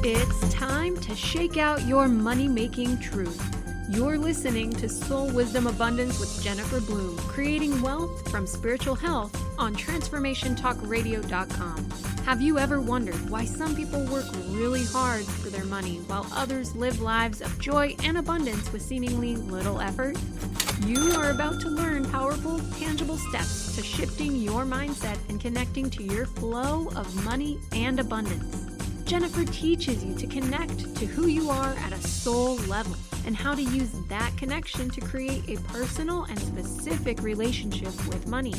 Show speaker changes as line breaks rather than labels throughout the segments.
It's time to shake out your money-making truth. You're listening to Soul Wisdom Abundance with Jennifer Bloom, creating wealth from spiritual health on transformationtalkradio.com. Have you ever wondered why some people work really hard for their money while others live lives of joy and abundance with seemingly little effort? You are about to learn powerful, tangible steps to shifting your mindset and connecting to your flow of money and abundance. Jennifer teaches you to connect to who you are at a soul level and how to use that connection to create a personal and specific relationship with money.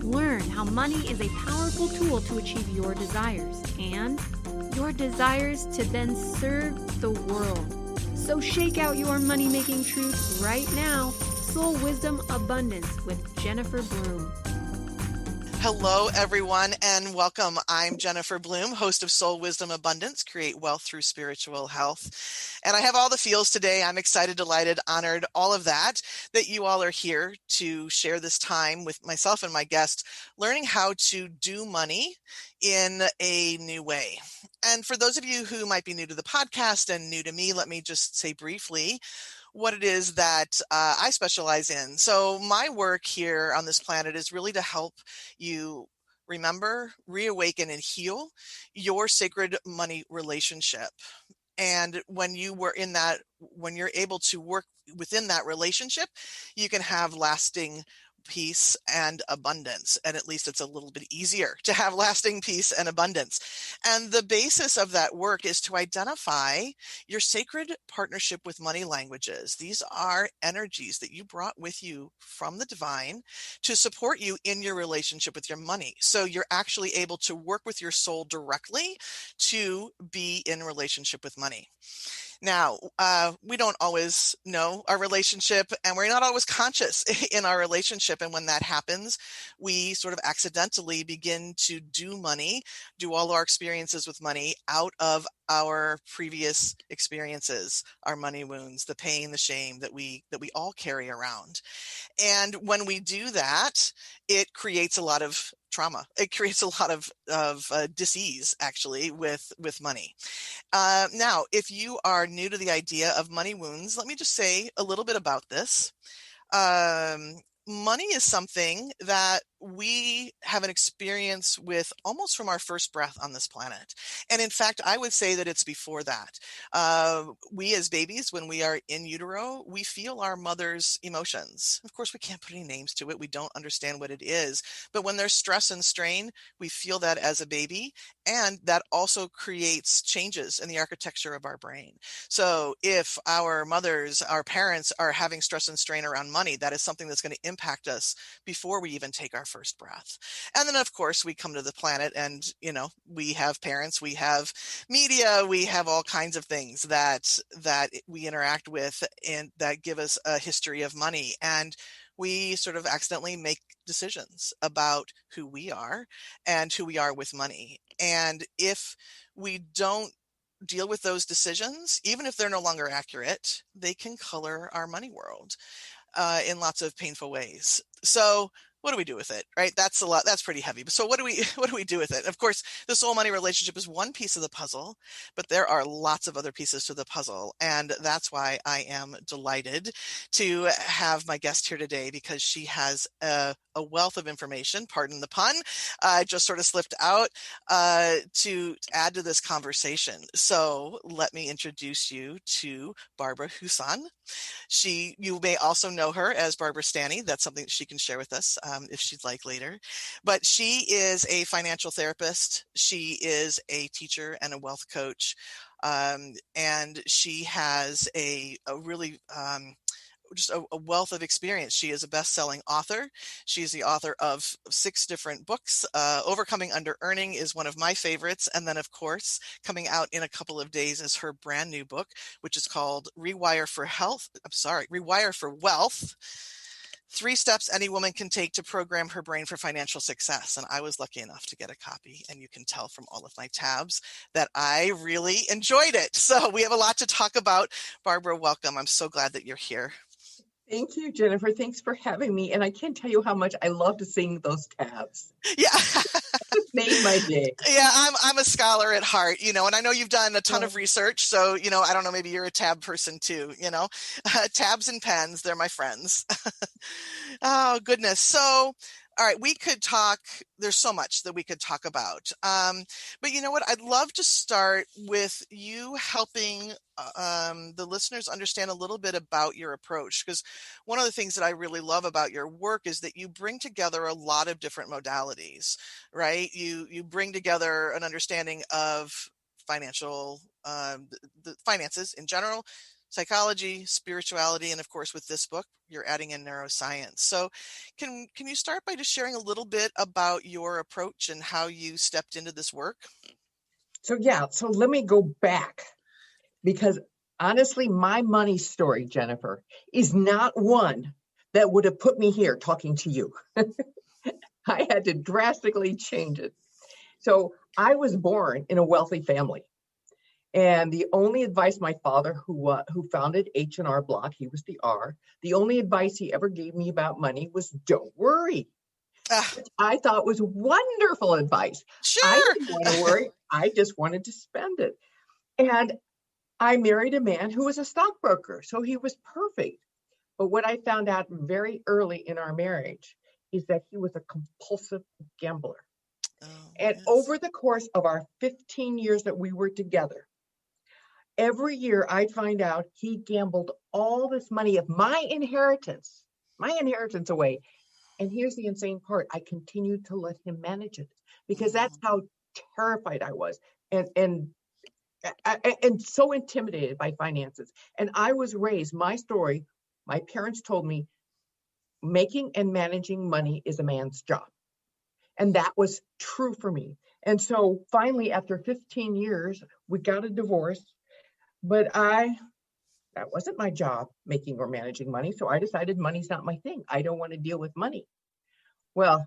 Learn how money is a powerful tool to achieve your desires and your desires to then serve the world. So shake out your money-making truth right now. Soul Wisdom Abundance with Jennifer Bloom.
Hello, everyone, and welcome. I'm Jennifer Bloom, host of Soul Wisdom Abundance, Create Wealth Through Spiritual Health. And I have all the feels today. I'm excited, delighted, honored, all of that you all are here to share this time with myself and my guest, learning how to do money in a new way. And for those of you who might be new to the podcast and new to me, let me just say briefly what it is that I specialize in. So my work here on this planet is really to help you remember, reawaken, and heal your sacred money relationship. And when you're able to work within that relationship, you can have lasting peace and abundance. And at least it's a little bit easier to have lasting peace and abundance. And the basis of that work is to identify your sacred partnership with money languages. These are energies that you brought with you from the divine to support you in your relationship with your money. So you're actually able to work with your soul directly to be in relationship with money. Now, we don't always know our relationship, and we're not always conscious in our relationship. And when that happens, we sort of accidentally begin to do all our experiences with money out of our previous experiences, our money wounds, the pain, the shame that we all carry around. And when we do that, it creates a lot of trauma. It creates a lot of dis-ease, actually, with money. Now, if you are new to the idea of money wounds, let me just say a little bit about this. Money is something that we have an experience with almost from our first breath on this planet. And in fact, I would say that it's before that. We as babies, when we are in utero, we feel our mother's emotions. Of course, we can't put any names to it. We don't understand what it is. But when there's stress and strain, we feel that as a baby. And that also creates changes in the architecture of our brain. So if our mothers, our parents are having stress and strain around money, that is something that's going to impact us before we even take our first breath. And then, of course, we come to the planet and, we have parents, we have media, we have all kinds of things that we interact with and that give us a history of money. And we sort of accidentally make decisions about who we are and who we are with money. And if we don't deal with those decisions, even if they're no longer accurate, they can color our money world in lots of painful ways. So what do we do with it, right? That's a lot. That's pretty heavy. So what do we do with it? Of course, the soul money relationship is one piece of the puzzle, but there are lots of other pieces to the puzzle. And that's why I am delighted to have my guest here today, because she has a wealth of information, pardon the pun, just sort of slipped out to add to this conversation. So let me introduce you to Barbara Huson. You may also know her as Barbara Stanny. That's something that she can share with us if she'd like later. But she is a financial therapist. She is a teacher and a wealth coach. And she has a really just a wealth of experience. She is a best-selling author. She is the author of 6 different books. Overcoming Under-Earning is one of my favorites. And then, of course, coming out in a couple of days is her brand new book, which is called Rewire for Wealth. 3 steps any woman can take to program her brain for financial success. And I was lucky enough to get a copy, and you can tell from all of my tabs that I really enjoyed it. So we have a lot to talk about. Barbara, welcome. I'm so glad that you're here.
Thank you, Jennifer. Thanks for having me. And I can't tell you how much I love to sing those tabs.
Yeah.
It made my day.
Yeah, I'm a scholar at heart, and I know you've done a ton of research, so, I don't know, maybe you're a tab person too, tabs and pens, they're my friends. Oh, goodness. So, all right, we could talk, there's so much that we could talk about. But you know what? I'd love to start with you helping the listeners understand a little bit about your approach, because one of the things that I really love about your work is that you bring together a lot of different modalities, right? You bring together an understanding of financial, the finances in general, psychology, spirituality, and of course, with this book, you're adding in neuroscience. So can you start by just sharing a little bit about your approach and how you stepped into this work?
So let me go back, because honestly, my money story, Jennifer, is not one that would have put me here talking to you. I had to drastically change it. So I was born in a wealthy family. And the only advice my father, who founded H&R Block, he was the R, the only advice he ever gave me about money was don't worry, which I thought was wonderful advice.
Sure.
I didn't want to worry. I just wanted to spend it. And I married a man who was a stockbroker, so he was perfect. But what I found out very early in our marriage is that he was a compulsive gambler.
Oh,
and
yes.
Over the course of our 15 years that we were together, every year I'd find out he gambled all this money of my inheritance away. And here's the insane part. I continued to let him manage it because that's how terrified I was and so intimidated by finances. And I was raised, my story, my parents told me, making and managing money is a man's job. And that was true for me. And so finally, after 15 years, we got a divorce. But that wasn't my job, making or managing money. So I decided money's not my thing. I don't want to deal with money. Well,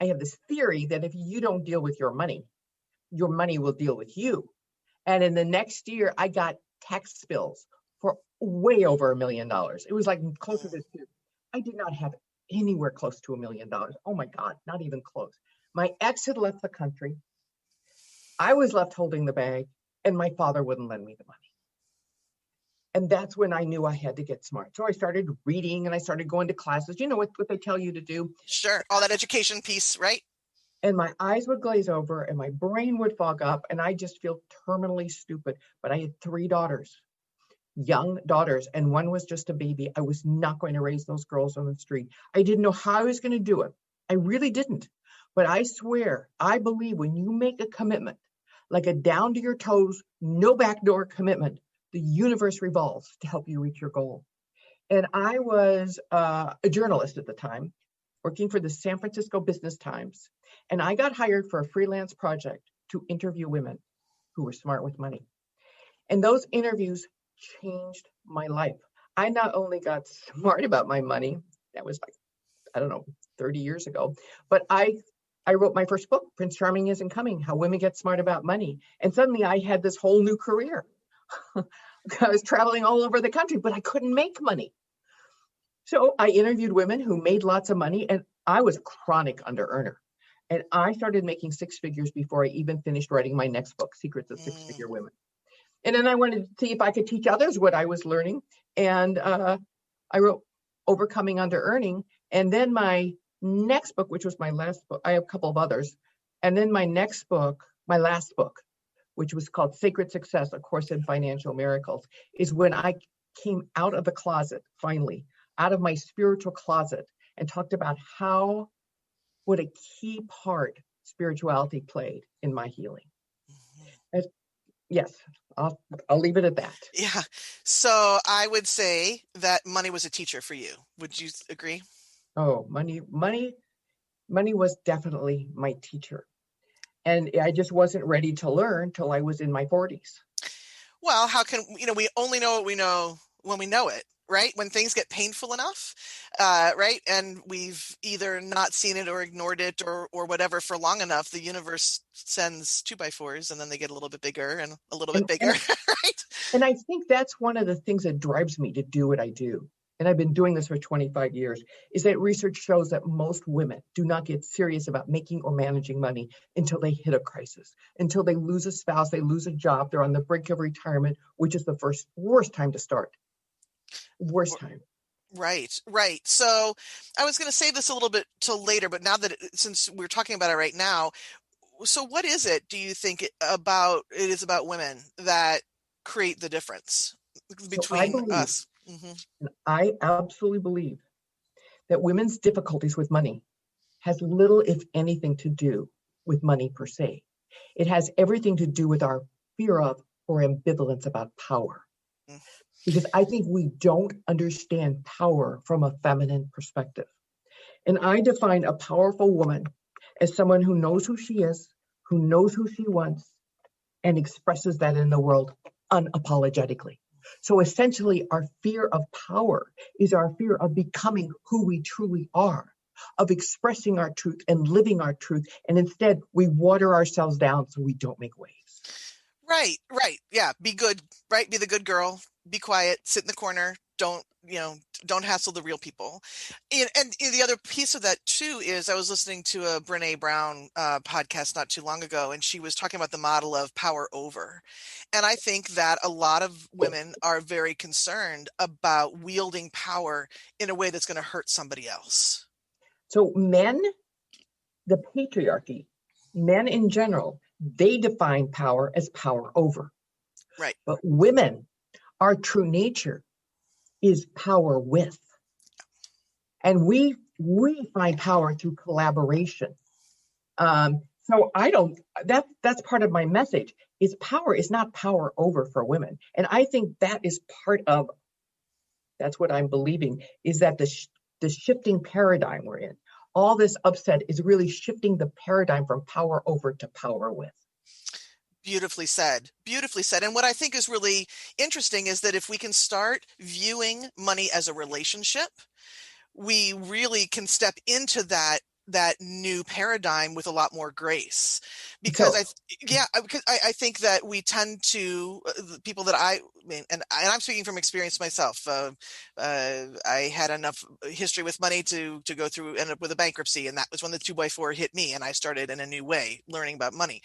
I have this theory that if you don't deal with your money will deal with you. And in the next year, I got tax bills for way over $1 million. It was like closer to two. I did not have anywhere close to $1 million. Oh my God, not even close. My ex had left the country. I was left holding the bag, and my father wouldn't lend me the money. And that's when I knew I had to get smart. So I started reading and I started going to classes. You know what they tell you to do?
Sure. All that education piece, right?
And my eyes would glaze over and my brain would fog up and I just feel terminally stupid. But I had 3 daughters, young daughters, and one was just a baby. I was not going to raise those girls on the street. I didn't know how I was going to do it. I really didn't. But I swear, I believe when you make a commitment, like a down to your toes, no backdoor commitment, the universe revolves to help you reach your goal. And I was a journalist at the time, working for the San Francisco Business Times. And I got hired for a freelance project to interview women who were smart with money. And those interviews changed my life. I not only got smart about my money, that was like, I don't know, 30 years ago, but I wrote my first book, Prince Charming Isn't Coming, How Women Get Smart About Money. And suddenly I had this whole new career. I was traveling all over the country, but I couldn't make money. So I interviewed women who made lots of money, and I was a chronic under-earner. And I started making 6 figures before I even finished writing my next book, Secrets of Six-Figure Women. And then I wanted to see if I could teach others what I was learning. And I wrote Overcoming Under-Earning. And then my next book, which was my last book, I have a couple of others. And then my next book, my last book, which was called Sacred Success, A Course in Financial Miracles, is when I came out of the closet, finally, out of my spiritual closet, and talked about what a key part spirituality played in my healing. Yes, I'll leave it at that.
Yeah. So I would say that money was a teacher for you. Would you agree?
Oh, money was definitely my teacher. And I just wasn't ready to learn till I was in my 40s.
Well, how can, we only know what we know when we know it, right? When things get painful enough, right? And we've either not seen it or ignored it or whatever for long enough, the universe sends 2x4s and then they get a little bit bigger and a little bit bigger, right?
And I think that's one of the things that drives me to do what I do. and I've been doing this for 25 years, is that research shows that most women do not get serious about making or managing money until they hit a crisis, until they lose a spouse, they lose a job, they're on the brink of retirement, which is the worst time to start. Worst time.
Right, right. So I was going to save this a little bit till later, but now that since we're talking about it right now, so what is it, do you think it is about women that create the difference between us?
And I absolutely believe that women's difficulties with money has little, if anything, to do with money per se. It has everything to do with our fear of or ambivalence about power.
Mm.
Because I think we don't understand power from a feminine perspective. And I define a powerful woman as someone who knows who she is, who knows who she wants, and expresses that in the world unapologetically. So essentially, our fear of power is our fear of becoming who we truly are, of expressing our truth and living our truth. And instead, we water ourselves down so we don't make waves.
Right, right. Yeah, be good, right? Be the good girl, be quiet, sit in the corner, don't hassle the real people. And the other piece of that too is I was listening to a Brene Brown podcast not too long ago, and she was talking about the model of power over. And I think that a lot of women are very concerned about wielding power in a way that's going to hurt somebody else.
So men, the patriarchy, men in general, they define power as power over.
Right.
But women, our true nature is power with. And we find power through collaboration. So that's part of my message, is power is not power over for women. And I think that is that's what I'm believing, is that the shifting paradigm we're in, all this upset is really shifting the paradigm from power over to power with.
Beautifully said. Beautifully said. And what I think is really interesting is that if we can start viewing money as a relationship, we really can step into that new paradigm with a lot more grace. Because I think that we tend to, the people that I mean, and I'm speaking from experience myself. I had enough history with money to go through, end up with a bankruptcy, and that was when the 2x4 hit me, and I started in a new way learning about money.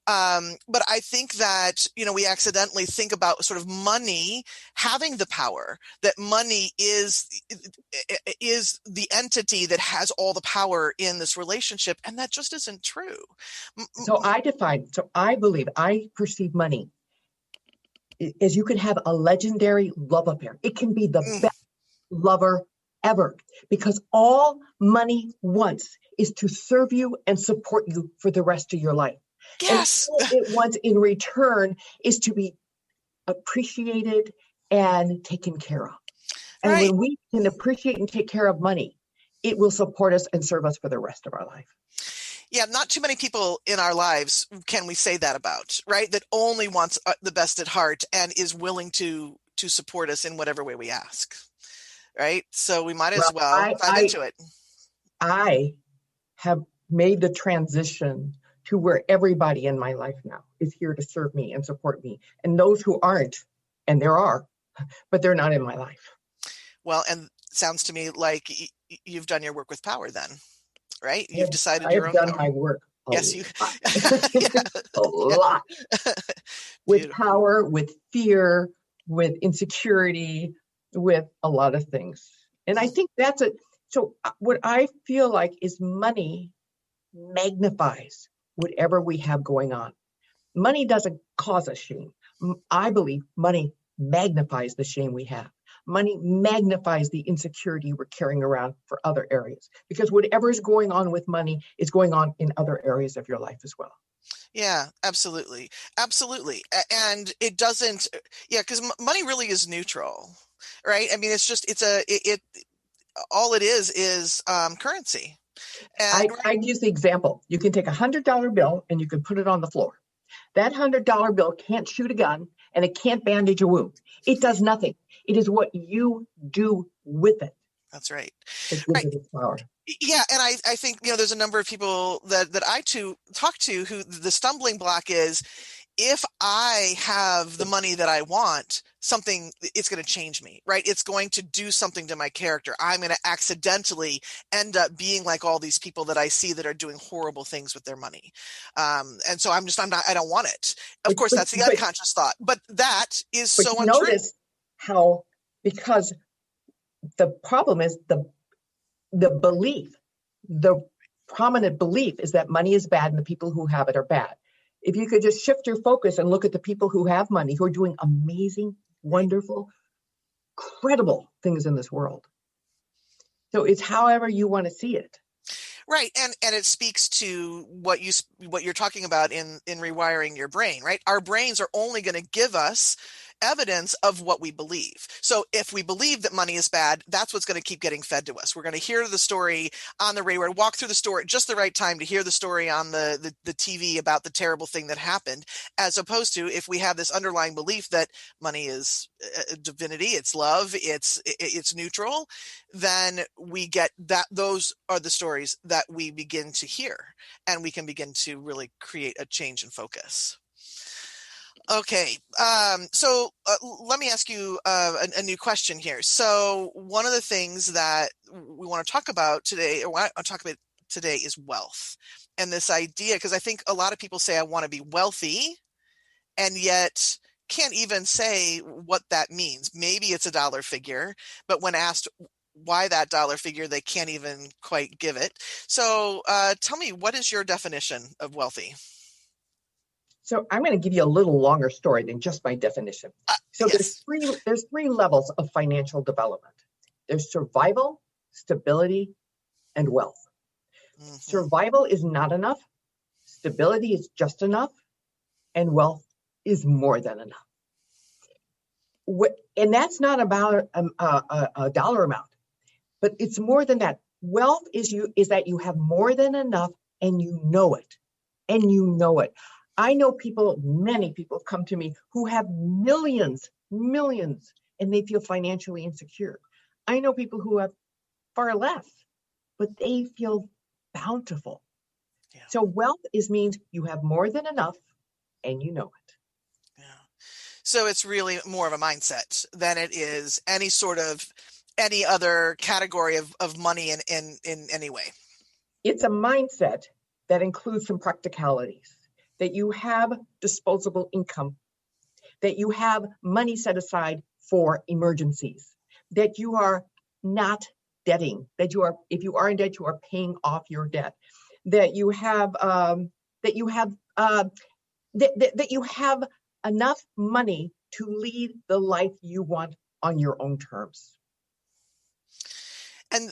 But I think that, we accidentally think about sort of money having the power, that money is the entity that has all the power in this relationship. And that just isn't true.
So I perceive money as you can have a legendary love affair. It can be the best lover ever, because all money wants is to serve you and support you for the rest of your life.
Yes.
And all it wants in return is to be appreciated and taken care of. And
right.
When we can appreciate and take care of money, it will support us and serve us for the rest of our life.
Yeah, not too many people in our lives can we say that about, right? That only wants the best at heart and is willing to support us in whatever way we ask, right? So we might as well dive into it.
I have made the transition to where everybody in my life now is here to serve me and support me. And those who aren't, and there are, but they're not in my life.
Well, and sounds to me like you've done your work with power then, right? You've decided your own power.
I've done my work.
Yes, you.
A lot. With power, with fear, with insecurity, with a lot of things. And I think that's it. So what I feel like is money magnifies whatever we have going on. Money doesn't cause us shame. I believe money magnifies the shame we have. Money magnifies the insecurity we're carrying around for other areas, because whatever is going on with money is going on in other areas of your life as well.
Yeah, absolutely. Absolutely. And it doesn't, because money really is neutral, right? I mean, it's just, all it is currency. And
I'd use the example. You can take $100 bill and you can put it on the floor. That $100 bill can't shoot a gun and it can't bandage a wound. It does nothing. It is what you do with it.
That's right.
That gives it its power.
Yeah, and I think there's a number of people that I too talk to who the stumbling block is if I have the money that I want, it's going to change me, right? It's going to do something to my character. I'm going to accidentally end up being like all these people that I see that are doing horrible things with their money. And so I don't want it. Of course, that's the unconscious thought, but that is so untrue.
Notice how, because the problem is the belief, the prominent belief is that money is bad and the people who have it are bad. If you could just shift your focus and look at the people who have money, who are doing amazing, wonderful, credible things in this world. So it's however you want to see it.
Right. And it speaks to what you're talking about in rewiring your brain, right? Our brains are only going to give us evidence of what we believe. So if we believe that money is bad, that's what's going to keep getting fed to us. We're going to hear the story on the radio, walk through the store at just the right time to hear the story on the TV about the terrible thing that happened, as opposed to if we have this underlying belief that money is divinity, it's love, it's neutral, then we get that. Those are the stories that we begin to hear, and we can begin to really create a change in focus. Okay, so let me ask you a new question here. So one of the things that we want to talk about today, or what I talk about today, is wealth. And this idea, because I think a lot of people say, I want to be wealthy, and yet can't even say what that means. Maybe it's a dollar figure, but when asked why that dollar figure, they can't even quite give it. So tell me, what is your definition of wealthy?
So I'm going to give you a little longer story than just my definition. So
yes.
there's three levels of financial development. There's survival, stability, and wealth. Mm-hmm. Survival is not enough. Stability is just enough. And wealth is more than enough. And that's not about a dollar amount, but it's more than that. Wealth is that you have more than enough, and you know it. And you know it. I know many people come to me who have millions, and they feel financially insecure. I know people who have far less, but they feel bountiful. Yeah. So wealth means you have more than enough, and you know it.
Yeah. So it's really more of a mindset than it is any other category of money in any way.
It's a mindset that includes some practicalities. That you have disposable income, that you have money set aside for emergencies, that you are not debting, that if you are in debt, you are paying off your debt, that you have enough money to lead the life you want on your own terms.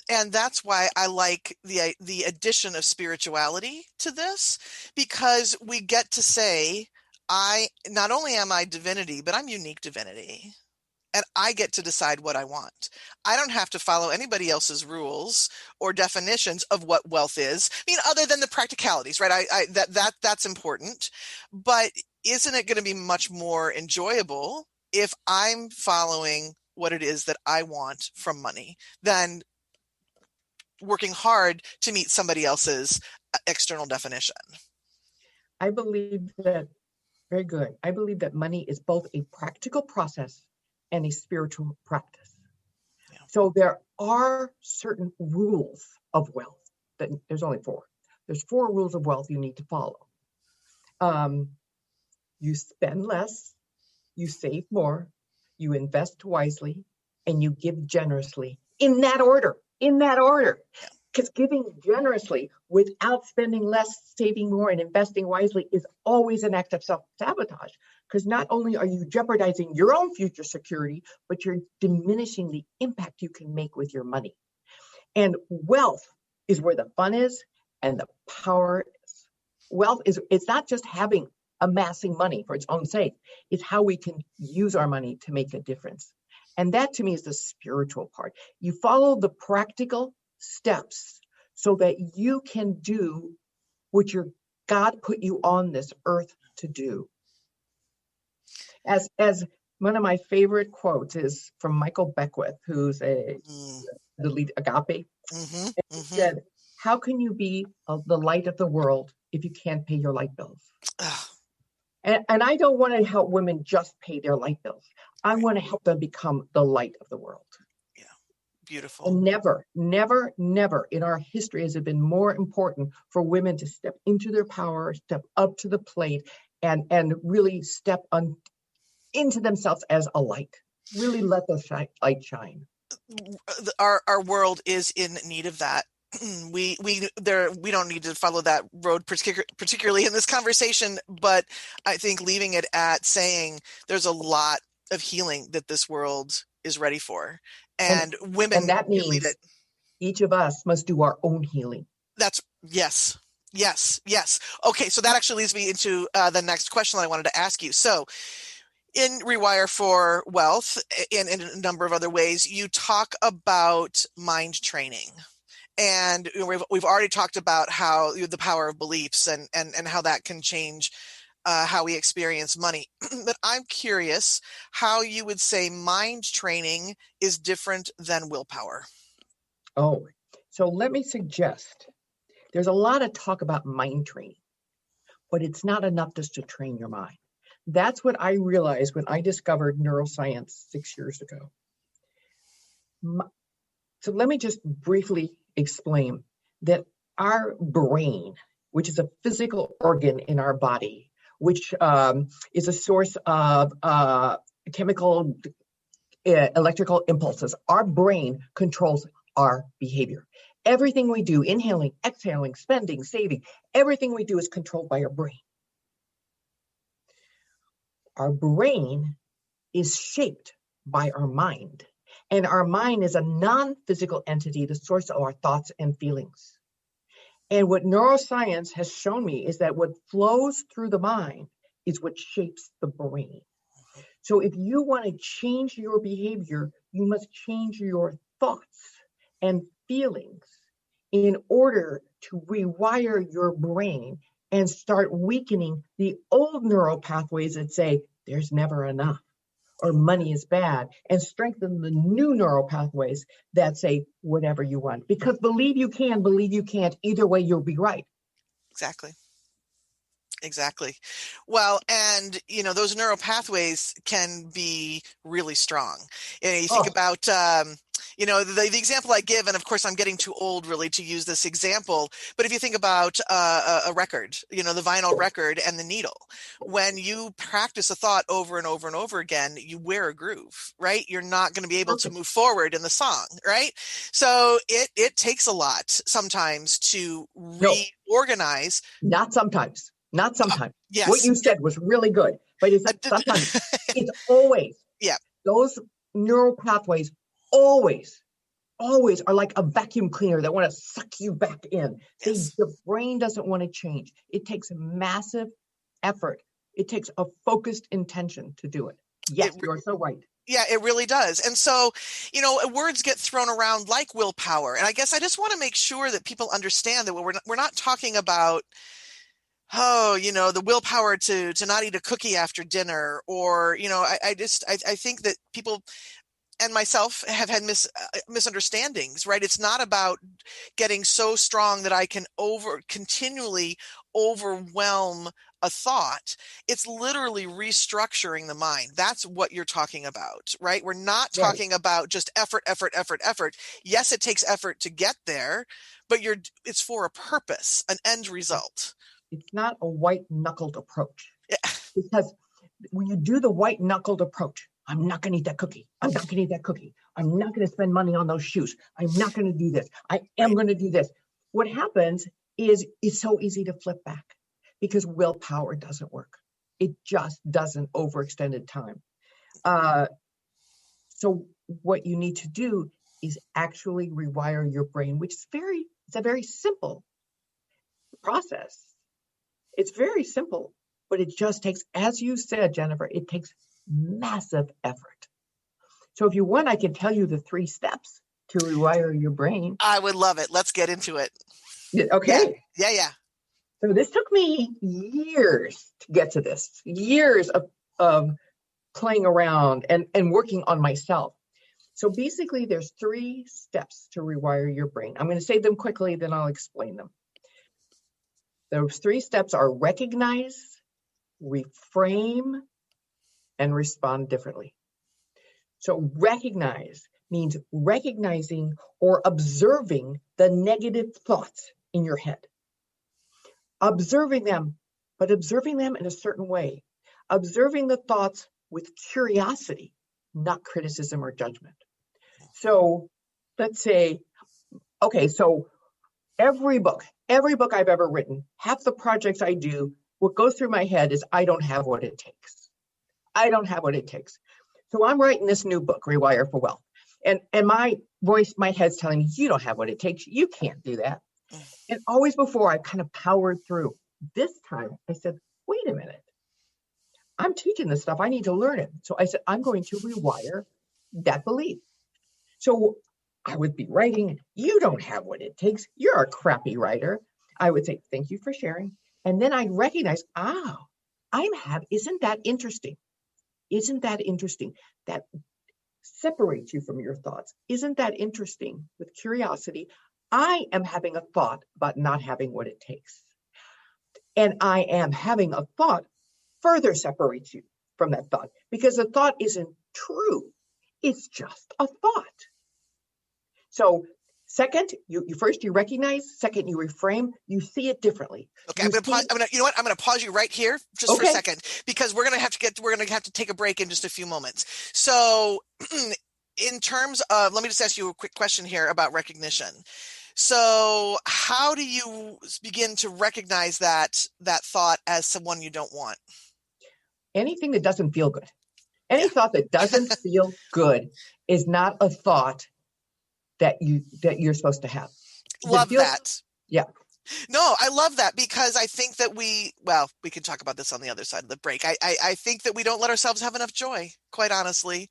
And that's why I like the addition of spirituality to this, because we get to say, not only am I divinity, but I'm unique divinity, and I get to decide what I want. I don't have to follow anybody else's rules or definitions of what wealth is. I mean, other than the practicalities, right? That's important, but isn't it going to be much more enjoyable if I'm following what it is that I want from money than working hard to meet somebody else's external definition?
I believe that, very good. I believe that money is both a practical process and a spiritual practice. Yeah. So there are certain rules of wealth. There's only 4. There's 4 rules of wealth you need to follow. You spend less, you save more, you invest wisely, and you give generously. In that order. Because giving generously without spending less, saving more, and investing wisely is always an act of self-sabotage. Because not only are you jeopardizing your own future security, but you're diminishing the impact you can make with your money. And wealth is where the fun is and the power is. Wealth it's not just amassing money for its own sake. It's how we can use our money to make a difference. And that to me is the spiritual part. You follow the practical steps so that you can do what your God put you on this earth to do. As one of my favorite quotes is from Michael Beckwith, who's the lead Agape.
Mm-hmm.
He said, "How can you be the light of the world if you can't pay your light bills?" And I don't want to help women just pay their light bills. I
Right.
want to help them become the light of the world.
Yeah. Beautiful.
And never, never, never in our history has it been more important for women to step into their power, step up to the plate, and really step into themselves as a light. Really let the light shine.
Our world is in need of that. We don't need to follow that road particularly in this conversation, but I think leaving it at saying there's a lot of healing that this world is ready for, and women
And that
lead
means
it.
each of us must do our own healing.
That's yes. Okay, so that actually leads me into the next question that I wanted to ask you. So in Rewire for Wealth, in a number of other ways, you talk about mind training. And we've already talked about how the power of beliefs and how that can change how we experience money. But I'm curious how you would say mind training is different than willpower.
Oh, so let me suggest there's a lot of talk about mind training, but it's not enough just to train your mind. That's what I realized when I discovered neuroscience 6 years ago. So let me just briefly explain that our brain, which is a physical organ in our body, which is a source of chemical, electrical impulses, our brain controls our behavior. Everything we do, inhaling, exhaling, spending, saving, everything we do is controlled by our brain. Our brain is shaped by our mind. And our mind is a non-physical entity, the source of our thoughts and feelings. And what neuroscience has shown me is that what flows through the mind is what shapes the brain. So if you want to change your behavior, you must change your thoughts and feelings in order to rewire your brain and start weakening the old neural pathways that say there's never enough or money is bad, and strengthen the new neural pathways that say whatever you want. Because believe you can, believe you can't, either way you'll be right.
Exactly. Well, and those neural pathways can be really strong. You think about the example I give, and of course I'm getting too old really to use this example, but if you think about a record, the vinyl record and the needle, when you practice a thought over and over and over again, you wear a groove, right? You're not going to be able to move forward in the song, right? So it takes a lot sometimes to reorganize.
Not sometimes. Not sometimes.
Yes.
What you said was really good, but it's sometimes. It's always.
Yeah.
Those neural pathways always are like a vacuum cleaner that want to suck you back in.
Yes.
The brain doesn't want to change. It takes massive effort. It takes a focused intention to do it. Yes, you're so right.
Yeah, it really does. And so, words get thrown around like willpower. And I guess I just want to make sure that people understand that we're not talking about the willpower to not eat a cookie after dinner, or, I think that people and myself have had misunderstandings, right? It's not about getting so strong that I can continually overwhelm a thought. It's literally restructuring the mind. That's what you're talking about, right? We're not talking about just effort. Yes, it takes effort to get there, but it's for a purpose, an end result.
It's not a white-knuckled approach.
Yeah.
Because when you do the white-knuckled approach, I'm not going to eat that cookie. I'm not going to eat that cookie. I'm not going to spend money on those shoes. I'm not going to do this. I am going to do this. What happens is it's so easy to flip back because willpower doesn't work. It just doesn't over extended time. So what you need to do is actually rewire your brain, which is it's a very simple process. It's very simple, but it just takes, as you said, Jennifer, it takes massive effort. So if you want, I can tell you the 3 steps to rewire your brain.
I would love it. Let's get into it.
Okay.
Yeah.
So this took me years to get to this, years of playing around and working on myself. So basically there's 3 steps to rewire your brain. I'm going to say them quickly, then I'll explain them. Those 3 steps are recognize, reframe, and respond differently. So recognize means recognizing or observing the negative thoughts in your head. Observing them, but observing them in a certain way. Observing the thoughts with curiosity, not criticism or judgment. So let's say, okay, so every book I've ever written, half the projects I do, what goes through my head is I don't have what it takes. I don't have what it takes. So I'm writing this new book, Rewire for Wealth. And my voice, my head's telling me, you don't have what it takes. You can't do that. And always before, I kind of powered through. This time, I said, wait a minute. I'm teaching this stuff. I need to learn it. So I said, I'm going to rewire that belief. So I would be writing, you don't have what it takes. You're a crappy writer. I would say, thank you for sharing. And then I'd recognize, isn't that interesting? Isn't that interesting? That separates you from your thoughts. Isn't that interesting? With curiosity, I am having a thought about not having what it takes. And I am having a thought further separates you from that thought because the thought isn't true. It's just a thought. So second, you recognize. Second, you reframe. You see it differently.
Okay, I'm gonna pause you right here just for a second because we're gonna have to take a break in just a few moments. So, in terms of, let me just ask you a quick question here about recognition. So, how do you begin to recognize that thought as someone you don't want?
Anything that doesn't feel good. Any thought that doesn't feel good is not a thought that you're supposed to have.
Love that.
Yeah.
No, I love that because I think that we can talk about this on the other side of the break. I think that we don't let ourselves have enough joy, quite honestly.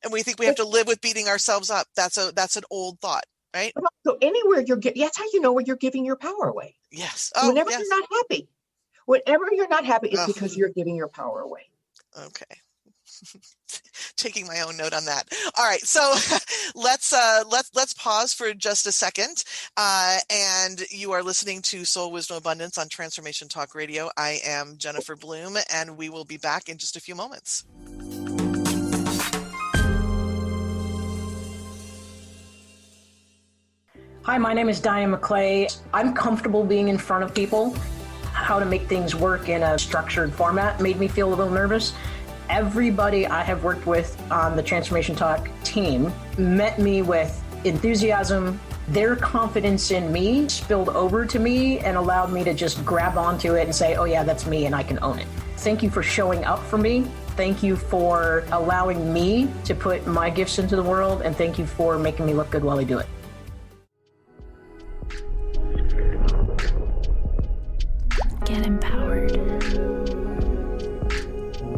And we think we have to live with beating ourselves up. That's an old thought, right?
So anywhere that's how you know where you're giving your power away.
Yes.
Whenever you're not happy. Whenever you're not happy, it's because you're giving your power away.
Okay. Taking my own note on that. All right, so let's pause for just a second. And you are listening to Soul Wisdom Abundance on Transformation Talk Radio. I am Jennifer Bloom, and we will be back in just a few moments.
Hi, my name is Diane McClay. I'm comfortable being in front of people. How to make things work in a structured format made me feel a little nervous. Everybody I have worked with on the Transformation Talk team met me with enthusiasm. Their confidence in me spilled over to me and allowed me to just grab onto it and say, oh yeah, that's me and I can own it. Thank you for showing up for me. Thank you for allowing me to put my gifts into the world. And thank you for making me look good while I do it.
Get empowered.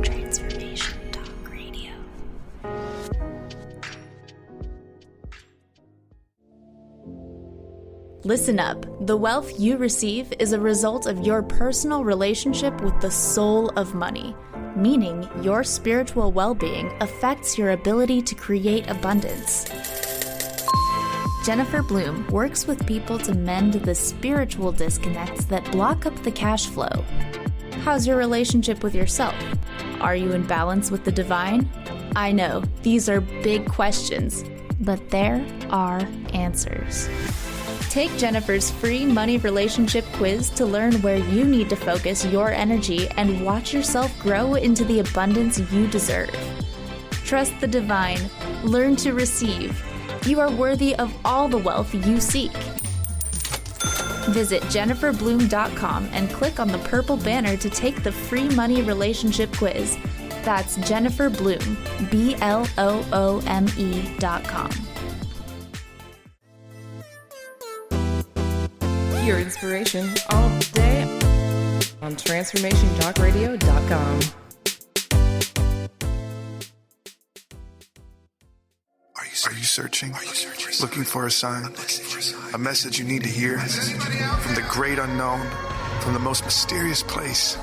Transformation Talk Radio. Listen up. The wealth you receive is a result of your personal relationship with the soul of money, meaning your spiritual well-being affects your ability to create abundance. Jennifer Bloom works with people to mend the spiritual disconnects that block up the cash flow. How's your relationship with yourself? Are you in balance with the divine? I know, these are big questions, but there are answers. Take Jennifer's free money relationship quiz to learn where you need to focus your energy and watch yourself grow into the abundance you deserve. Trust the divine. Learn to receive. You are worthy of all the wealth you seek. Visit jenniferbloom.com and click on the purple banner to take the free money relationship quiz. That's Jennifer Bloom, BLOOME.com.
Pure inspiration all day on TransformationTalkRadio.com.
Are you searching? Looking for a sign? A message you need to hear? From the great unknown? From the most mysterious place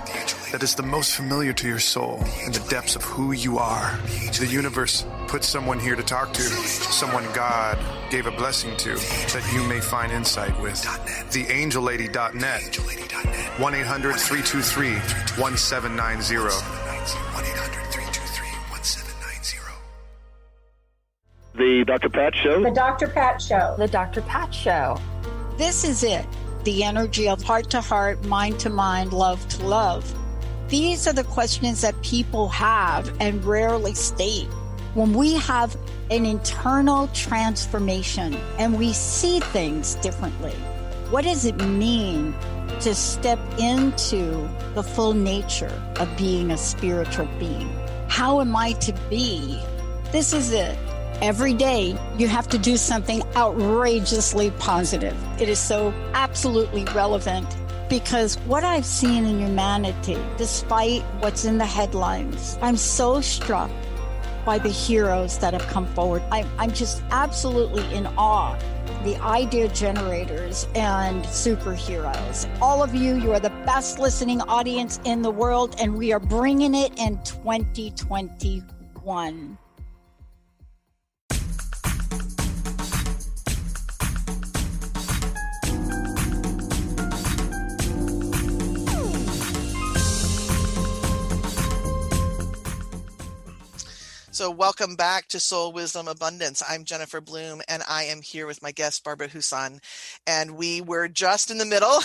that is the most familiar to your soul in the depths of who you are? The universe put someone here to talk to, someone God gave a blessing to, that you may find insight with. TheAngelLady.net. 1-800-323-1790. 1-800-323-1790.
The Dr. Pat Show.
The Dr. Pat Show.
The Dr. Pat Show.
This is it. The energy of heart to heart, mind to mind, love to love. These are the questions that people have and rarely state. When we have an internal transformation and we see things differently, what does it mean to step into the full nature of being a spiritual being? How am I to be? This is it. Every day, you have to do something outrageously positive. It is so absolutely relevant because what I've seen in humanity, despite what's in the headlines, I'm so struck by the heroes that have come forward. I'm just absolutely in awe. The idea generators and superheroes. All of you, you are the best listening audience in the world, and we are bringing it in 2021.
So welcome back to Soul Wisdom Abundance. I'm Jennifer Bloom, and I am here with my guest, Barbara Huson. And we were just in the middle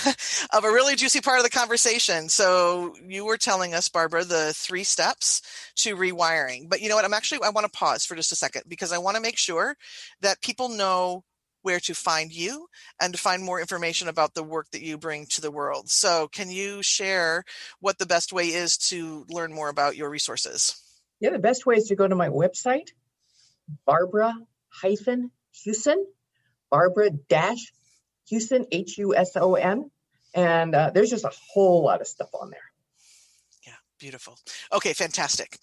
of a really juicy part of the conversation. So you were telling us, Barbara, the 3 steps to rewiring. But you know what? I want to pause for just a second because I want to make sure that people know where to find you and to find more information about the work that you bring to the world. So can you share what the best way is to learn more about your resources?
Yeah, the best way is to go to my website, Barbara-Huson, Barbara-Huson, Huson. And there's just a whole lot of stuff on there.
Yeah, beautiful. Okay, fantastic.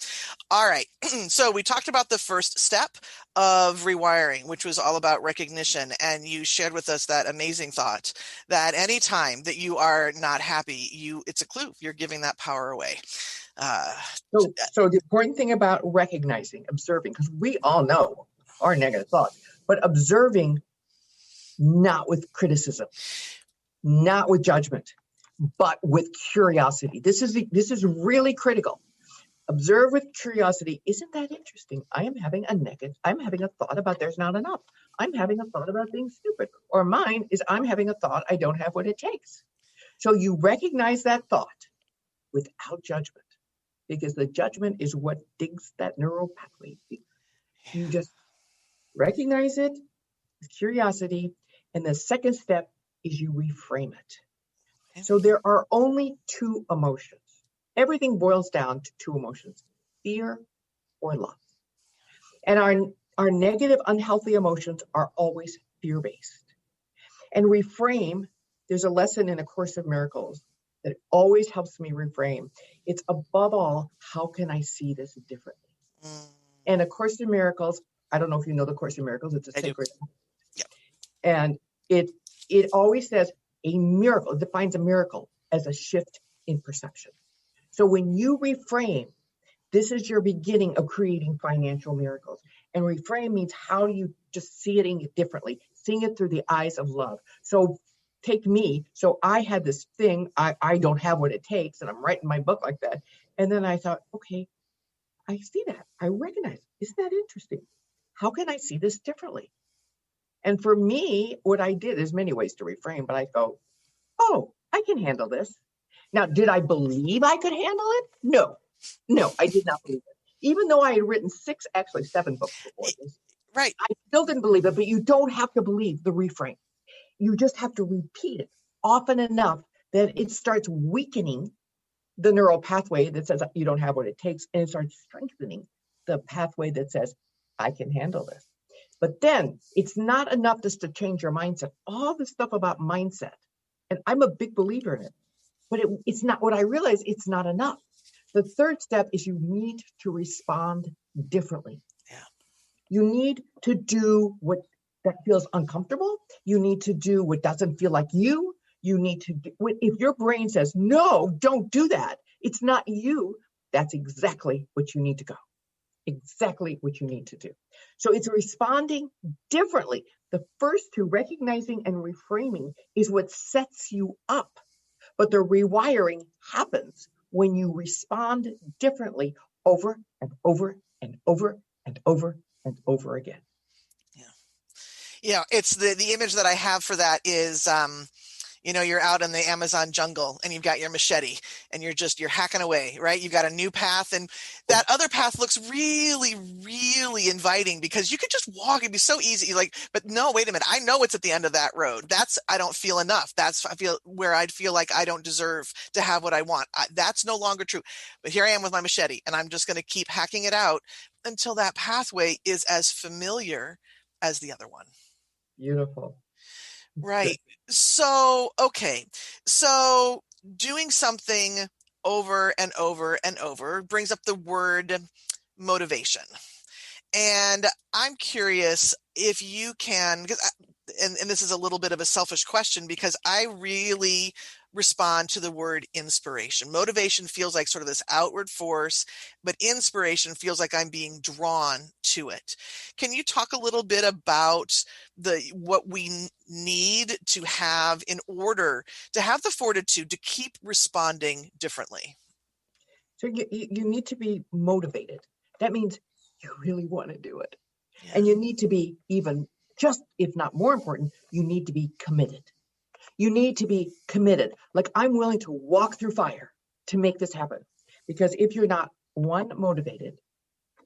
All right. So we talked about the first step of rewiring, which was all about recognition. And you shared with us that amazing thought that anytime that you are not happy, it's a clue. You're giving that power away.
So the important thing about recognizing, observing, because we all know our negative thoughts, but observing not with criticism, not with judgment, but with curiosity. This is really critical. Observe with curiosity. Isn't that interesting? I'm having a thought about there's not enough. I'm having a thought about being stupid. Or mine is I'm having a thought I don't have what it takes. So you recognize that thought without judgment. Because the judgment is what digs that neural pathway. You just recognize it with curiosity. And the second step is you reframe it. So there are only 2 emotions. Everything boils down to 2 emotions, fear or love. And our negative, unhealthy emotions are always fear-based. And reframe, there's a lesson in A Course in Miracles that always helps me reframe. It's above all, how can I see this differently? And A Course in Miracles, I don't know if you know the Course in Miracles, it's a sacred.
Yep.
And it always says a miracle, it defines a miracle as a shift in perception. So when you reframe, this is your beginning of creating financial miracles. And reframe means how do you just see it differently, seeing it through the eyes of love. So take me. So I had this thing, I don't have what it takes, and I'm writing my book like that. And then I thought, okay, I see that. I recognize. Isn't that interesting? How can I see this differently? And for me, what I did, there's many ways to reframe, but I go, oh, I can handle this. Now, did I believe I could handle it? No, I did not believe it. Even though I had written 7 books before this.
Right.
I still didn't believe it, but you don't have to believe the reframe. You just have to repeat it often enough that it starts weakening the neural pathway that says you don't have what it takes, and it starts strengthening the pathway that says, I can handle this. But then it's not enough just to change your mindset. All this stuff about mindset, and I'm a big believer in it, but it's not what I realize. It's not enough. The third step is you need to respond differently.
Yeah.
You need to do what that feels uncomfortable. You need to do what doesn't feel like you. You need to do, if your brain says, no, don't do that, it's not you, that's exactly what you need to go. Exactly what you need to do. So it's responding differently. The first 2, recognizing and reframing, is what sets you up But the rewiring happens when you respond differently over and over and over and over and over again.
Yeah, it's the image that I have for that is, you're out in the Amazon jungle and you've got your machete and you're hacking away, right? You've got a new path, and that other path looks really, really inviting because you could just walk. It'd be so easy. But no, wait a minute. I know it's at the end of that road. I don't feel enough. I feel where I'd feel like I don't deserve to have what I want. That's no longer true. But here I am with my machete, and I'm just going to keep hacking it out until that pathway is as familiar as the other one.
Beautiful.
Right. So, okay. So doing something over and over and over brings up the word motivation. And I'm curious if you can, and this is a little bit of a selfish question, because I really respond to the word inspiration. Motivation feels like sort of this outward force, but inspiration feels like I'm being drawn to it. Can you talk a little bit about what we need to have in order to have the fortitude to keep responding differently?
So you need to be motivated. That means you really want to do it.
Yeah.
And you need to be even just, if not more important, you need to be committed. You need to be committed. Like, I'm willing to walk through fire to make this happen. Because if you're not, one, motivated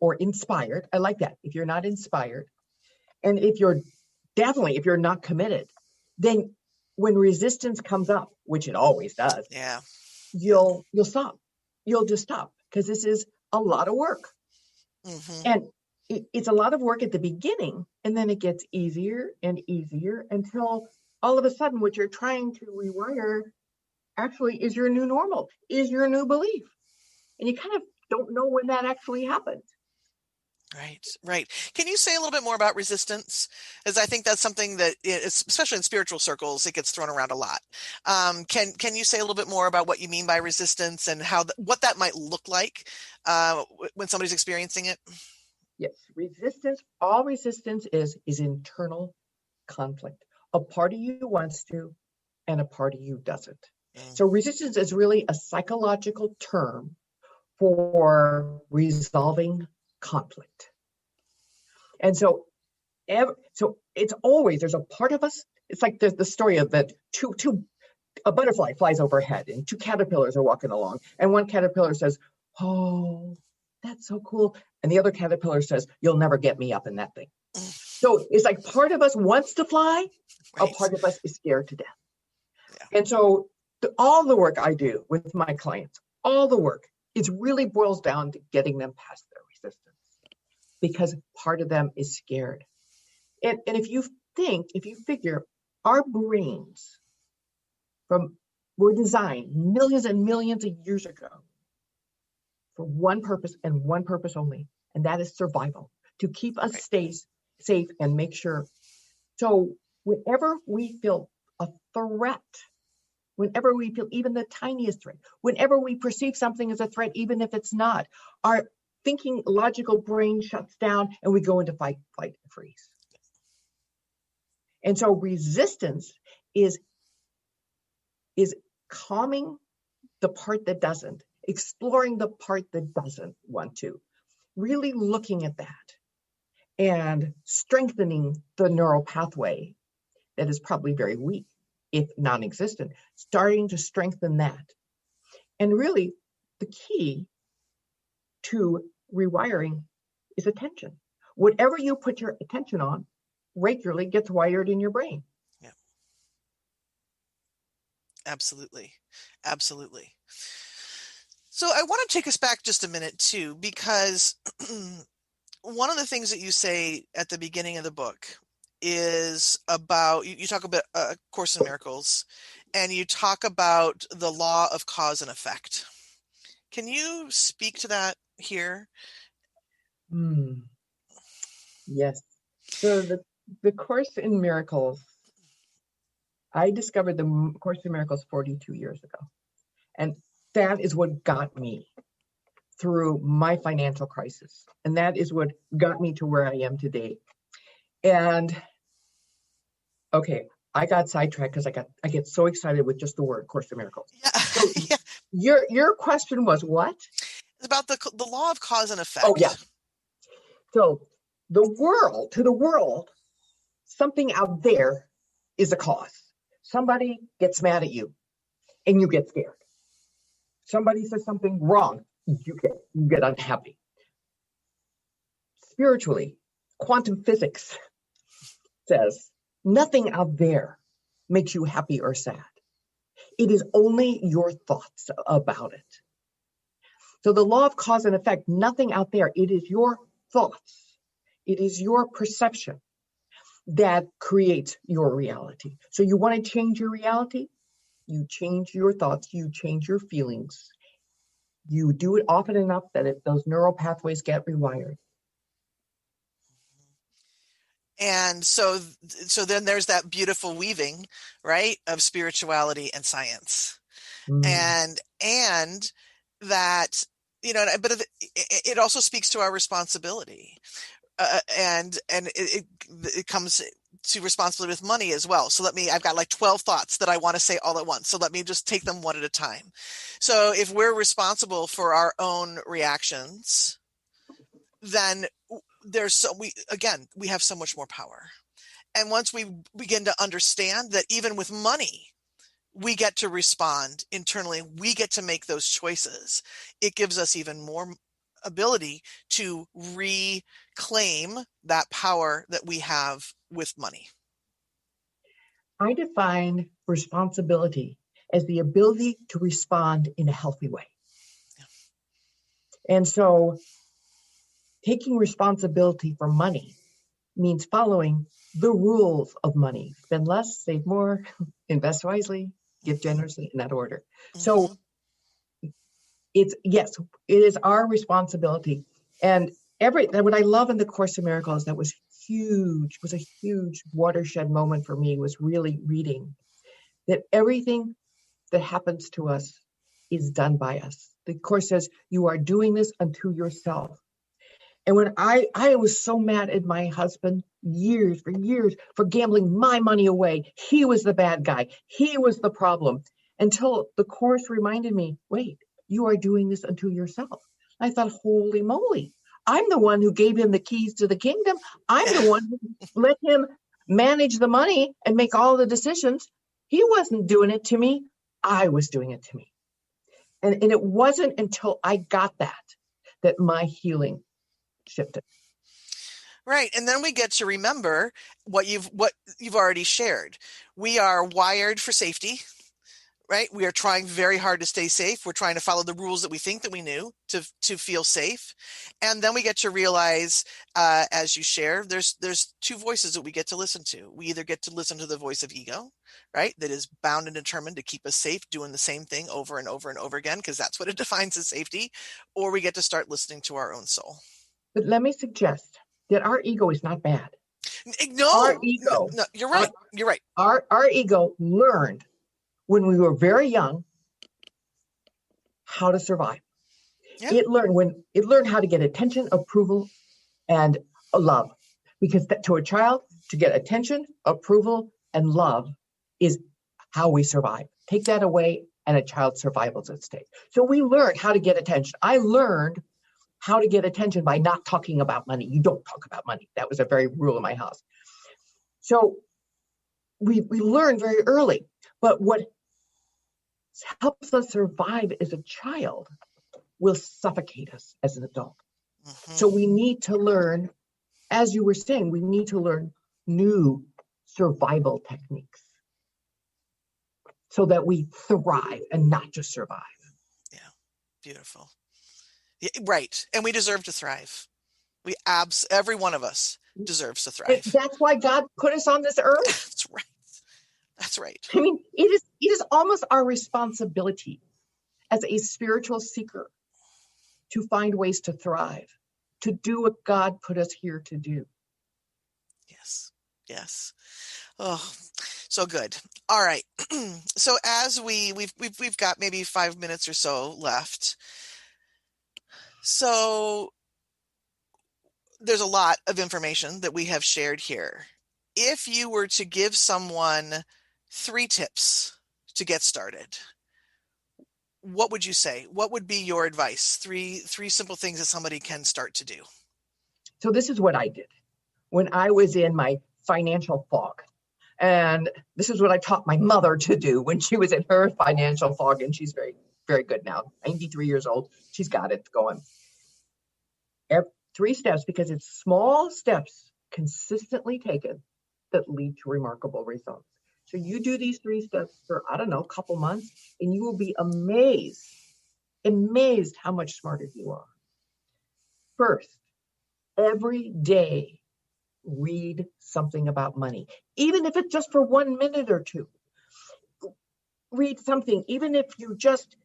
or inspired, I like that. If you're not inspired, and if you're not committed, then when resistance comes up, which it always does,
yeah,
you'll stop. You'll just stop, because this is a lot of work.
Mm-hmm.
And it's a lot of work at the beginning, and then it gets easier and easier until all of a sudden what you're trying to rewire actually is your new normal, is your new belief. And you kind of don't know when that actually happens.
Right. Can you say a little bit more about resistance? Because I think that's something that, especially in spiritual circles, it gets thrown around a lot. Can you say a little bit more about what you mean by resistance and what that might look like when somebody's experiencing it?
Yes, all resistance is internal conflict. A part of you wants to, and a part of you doesn't. So resistance is really a psychological term for resolving conflict. And so it's always, there's a part of us, it's like there's the story of that a butterfly flies overhead and two caterpillars are walking along, and one caterpillar says, "Oh, that's so cool." And the other caterpillar says, "You'll never get me up in that thing." So it's like part of us wants to fly, a part of us is scared to death. Yeah. And so all the work I do with my clients, all the work, it really boils down to getting them past their resistance, because part of them is scared. And if you figure, our brains were designed millions and millions of years ago for one purpose and one purpose only, and that is survival, to keep us safe and make sure. So whenever we feel a threat, whenever we feel even the tiniest threat, whenever we perceive something as a threat, even if it's not, our thinking logical brain shuts down and we go into fight, flight, and freeze. And so resistance is calming the part that doesn't, exploring the part that doesn't want to, really looking at that and strengthening the neural pathway that is probably very weak, if non-existent, starting to strengthen that. And really, the key to rewiring is attention. Whatever you put your attention on regularly gets wired in your brain.
Yeah. Absolutely. So I want to take us back just a minute too, because one of the things that you say at the beginning of the book is about, you talk about Course in Miracles, and you talk about the law of cause and effect. Can you speak to that here?
Yes. So the Course in Miracles, I discovered the Course in Miracles 42 years ago. And that is what got me through my financial crisis. And that is what got me to where I am today. And okay, I got sidetracked because I get so excited with just the word Course in Miracles.
Yeah.
So
Yeah.
your question was what?
It's about the law of cause and effect.
Oh yeah. So to the world, something out there is a cause. Somebody gets mad at you and you get scared. Somebody says something wrong, you get unhappy. Spiritually, quantum physics says nothing out there makes you happy or sad. It is only your thoughts about it. So the law of cause and effect, nothing out there, it is your thoughts. It is your perception that creates your reality. So you want to change your reality? You change your thoughts, you change your feelings. You do it often enough that those neural pathways get rewired.
And so then there's that beautiful weaving, right, of spirituality and science. And that, but it also speaks to our responsibility. And it comes to responsibility with money as well. So I've got like 12 thoughts that I want to say all at once. So let me just take them one at a time. So if we're responsible for our own reactions, then we have so much more power. And once we begin to understand that even with money, we get to respond internally, we get to make those choices. It gives us even more ability to reclaim that power that we have with money.
I define responsibility as the ability to respond in a healthy way. Yeah. And so taking responsibility for money means following the rules of money. Spend less, save more, invest wisely, give generously, in that order. So it is our responsibility. And what I love in the Course in Miracles that was a huge watershed moment for me was really reading that everything that happens to us is done by us. The Course says, you are doing this unto yourself. And when I was so mad at my husband for years for gambling my money away. He was the bad guy. He was the problem. Until the Course reminded me, wait, you are doing this unto yourself. I thought, holy moly, I'm the one who gave him the keys to the kingdom. I'm the one who let him manage the money and make all the decisions. He wasn't doing it to me. I was doing it to me. And it wasn't until I got that my healing shifted.
Right. And then we get to remember what you've already shared. We are wired for safety, right? We are trying very hard to stay safe. We're trying to follow the rules that we think that we knew to feel safe. And then we get to realize, as you share, there's two voices that we get to listen to. We either get to listen to the voice of ego, right? That is bound and determined to keep us safe, doing the same thing over and over and over again, because that's what it defines as safety. Or we get to start listening to our own soul.
But let me suggest that our ego is not bad.
No,
our ego.
No, you're right. You're right.
Our ego learned when we were very young how to survive. Yeah. It learned how to get attention, approval, and love. Because to a child, to get attention, approval, and love is how we survive. Take that away, and a child's survival is at stake. So we learned how to get attention. I learned how to get attention by not talking about money. You don't talk about money. That was a very rule in my house. So we learned very early. But what helps us survive as a child will suffocate us as an adult. Mm-hmm. So we need to learn, as you were saying, we need to learn new survival techniques so that we thrive and not just survive.
Yeah, beautiful. Yeah, right. And we deserve to thrive. Every one of us deserves to thrive.
That's why God put us on this earth.
That's right. That's right.
I mean, it is almost our responsibility as a spiritual seeker to find ways to thrive, to do what God put us here to do.
Yes. Yes. Oh, so good. All right. So as we've got maybe 5 minutes or so left. So there's a lot of information that we have shared here. if you were to give someone 3 tips to get started, what would you say? What would be your advice? Three simple things that somebody can start to do.
So this is what I did when I was in my financial fog. And this is what I taught my mother to do when she was in her financial fog. And she's very, very good now, 93 years old. She's got it going. 3 steps, because it's small steps consistently taken that lead to remarkable results. So you do these 3 steps for, I don't know, a couple months, and you will be amazed how much smarter you are. First, every day, read something about money, even if it's just for 1 minute or 2. Read something, even if you just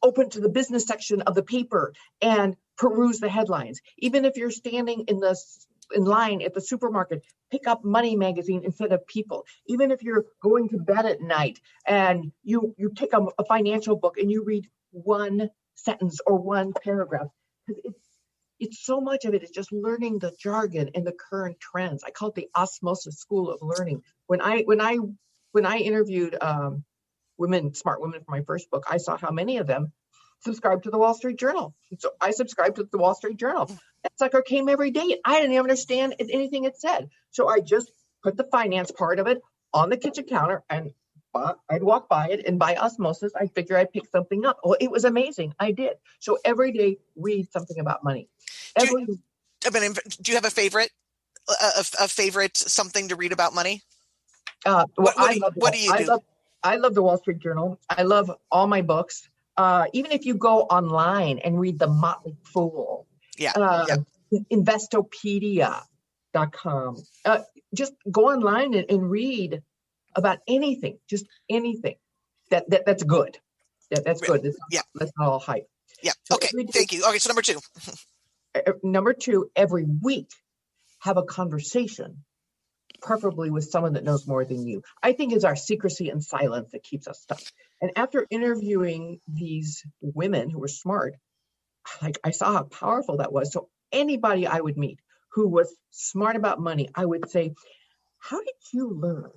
open to the business section of the paper and peruse the headlines. Even if you're standing in line at the supermarket, pick up Money magazine instead of People. Even if you're going to bed at night and you take a financial book and you read 1 sentence or 1 paragraph, because it's so much of it is just learning the jargon and the current trends. I call it the osmosis school of learning. When I interviewed smart women for my first book, I saw how many of them subscribed to the Wall Street Journal. So I subscribed to the Wall Street Journal. That sucker came every day. I didn't even understand anything it said. So I just put the finance part of it on the kitchen counter, and I'd walk by it, and by osmosis, I figure I'd pick something up. Well, it was amazing. I did. So every day, read something about money.
Do you have a favorite something to read about money? What do you do?
I love the Wall Street Journal. I love all my books. Even if you go online and read The Motley Fool, Investopedia.com, just go online and read about anything, just anything that's good. That's good. That's not all hype.
Yeah. So okay. Thank you. Okay. So number 2.
Number 2, every week, have a conversation, preferably with someone that knows more than you. I think it's our secrecy and silence that keeps us stuck. And after interviewing these women who were smart, I saw how powerful that was. So anybody I would meet who was smart about money, I would say, how did you learn?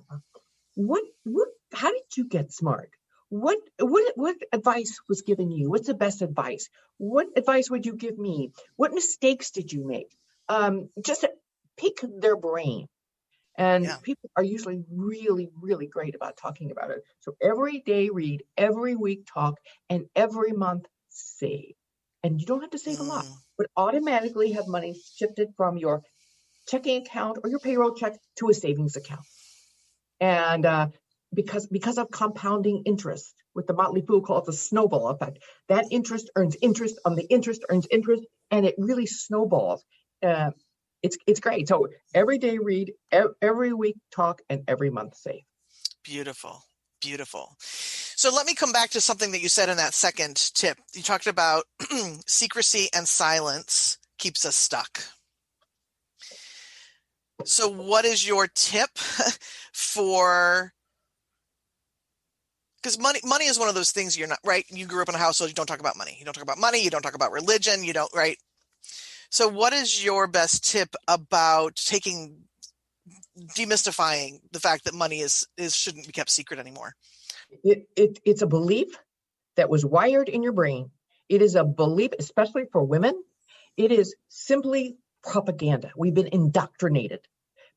How did you get smart? What advice was given you? What's the best advice? What advice would you give me? What mistakes did you make? Just pick their brain. And people are usually really, really great about talking about it. So every day read, every week talk, and every month save. And you don't have to save a lot, but automatically have money shifted from your checking account or your payroll check to a savings account. And because of compounding interest, with the Motley Fool call it the snowball effect, that interest earns interest on the interest earns interest, and it really snowballs. It's great. So every day read, every week talk, and every month save.
Beautiful. Beautiful. So let me come back to something that you said in that second tip. You talked about secrecy and silence keeps us stuck. So what is your tip for, because money is one of those things you're not, right? You grew up in a household, you don't talk about money. You don't talk about money. You don't talk about religion. You don't, right? So what is your best tip about demystifying the fact that money shouldn't be kept secret anymore?
It's a belief that was wired in your brain. It is a belief, especially for women. It is simply propaganda. We've been indoctrinated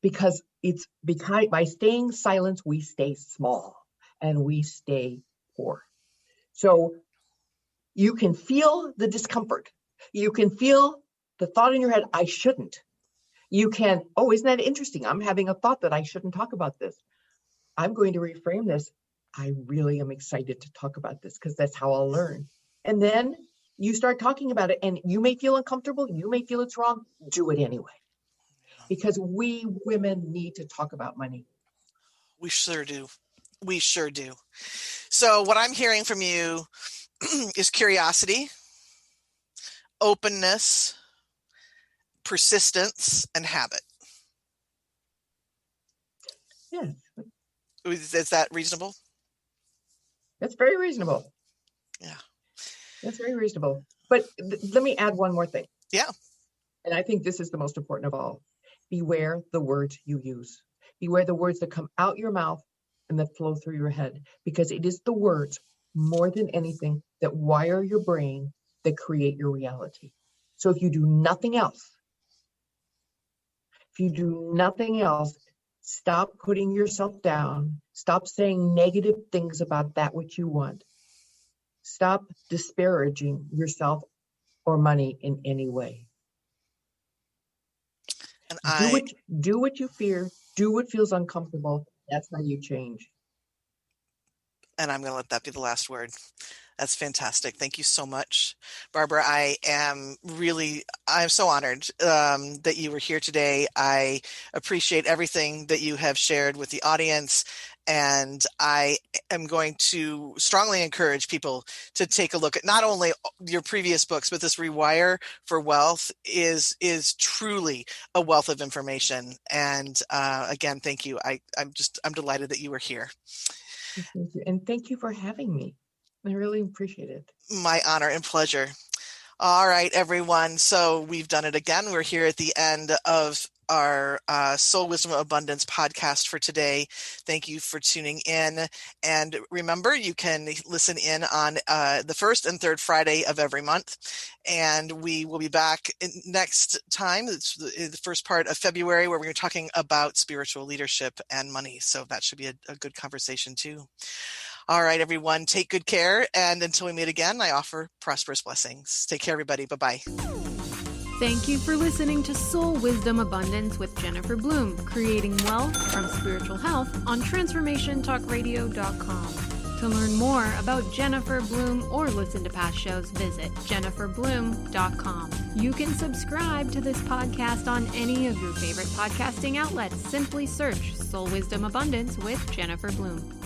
because by staying silent, we stay small and we stay poor. So you can feel the discomfort. You can feel the thought in your head, I shouldn't. You can, isn't that interesting? I'm having a thought that I shouldn't talk about this. I'm going to reframe this. I really am excited to talk about this because that's how I'll learn. And then you start talking about it, and you may feel uncomfortable. You may feel it's wrong. Do it anyway. Because we women need to talk about money.
We sure do. We sure do. So what I'm hearing from you is curiosity, openness, persistence, and habit.
Yeah.
Is that reasonable?
That's very reasonable.
Yeah.
That's very reasonable. But let me add one more thing.
Yeah.
And I think this is the most important of all. Beware the words you use. Beware the words that come out your mouth and that flow through your head, because it is the words more than anything that wire your brain, that create your reality. So if you do nothing else, stop putting yourself down. Stop saying negative things about that which you want. Stop disparaging yourself or money in any way.
And
Do what you fear. Do what feels uncomfortable. That's how you change.
And I'm going to let that be the last word. That's fantastic. Thank you so much, Barbara. I'm so honored that you were here today. I appreciate everything that you have shared with the audience. And I am going to strongly encourage people to take a look at not only your previous books, but this Rewire for Wealth is truly a wealth of information. And again, thank you. I'm delighted that you were here.
Thank you. And thank you for having me. I really appreciate it.
My honor and pleasure. All right, everyone. So we've done it again. We're here at the end of our Soul Wisdom Abundance podcast for today. Thank you for tuning in. And remember, you can listen in on the first and third Friday of every month. And we will be back next time. It's the first part of February, where we're going to be talking about spiritual leadership and money. So that should be a good conversation too. All right, everyone, take good care. And until we meet again, I offer prosperous blessings. Take care, everybody. Bye-bye.
Thank you for listening to Soul Wisdom Abundance with Jennifer Bloom, creating wealth from spiritual health on transformationtalkradio.com. To learn more about Jennifer Bloom or listen to past shows, visit jenniferbloom.com. You can subscribe to this podcast on any of your favorite podcasting outlets. Simply search Soul Wisdom Abundance with Jennifer Bloom.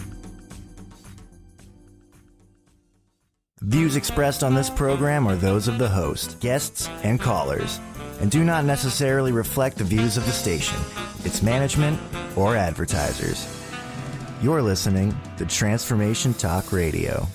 Views expressed on this program are those of the host, guests, and callers, and do not necessarily reflect the views of the station, its management, or advertisers. You're listening to Transformation Talk Radio.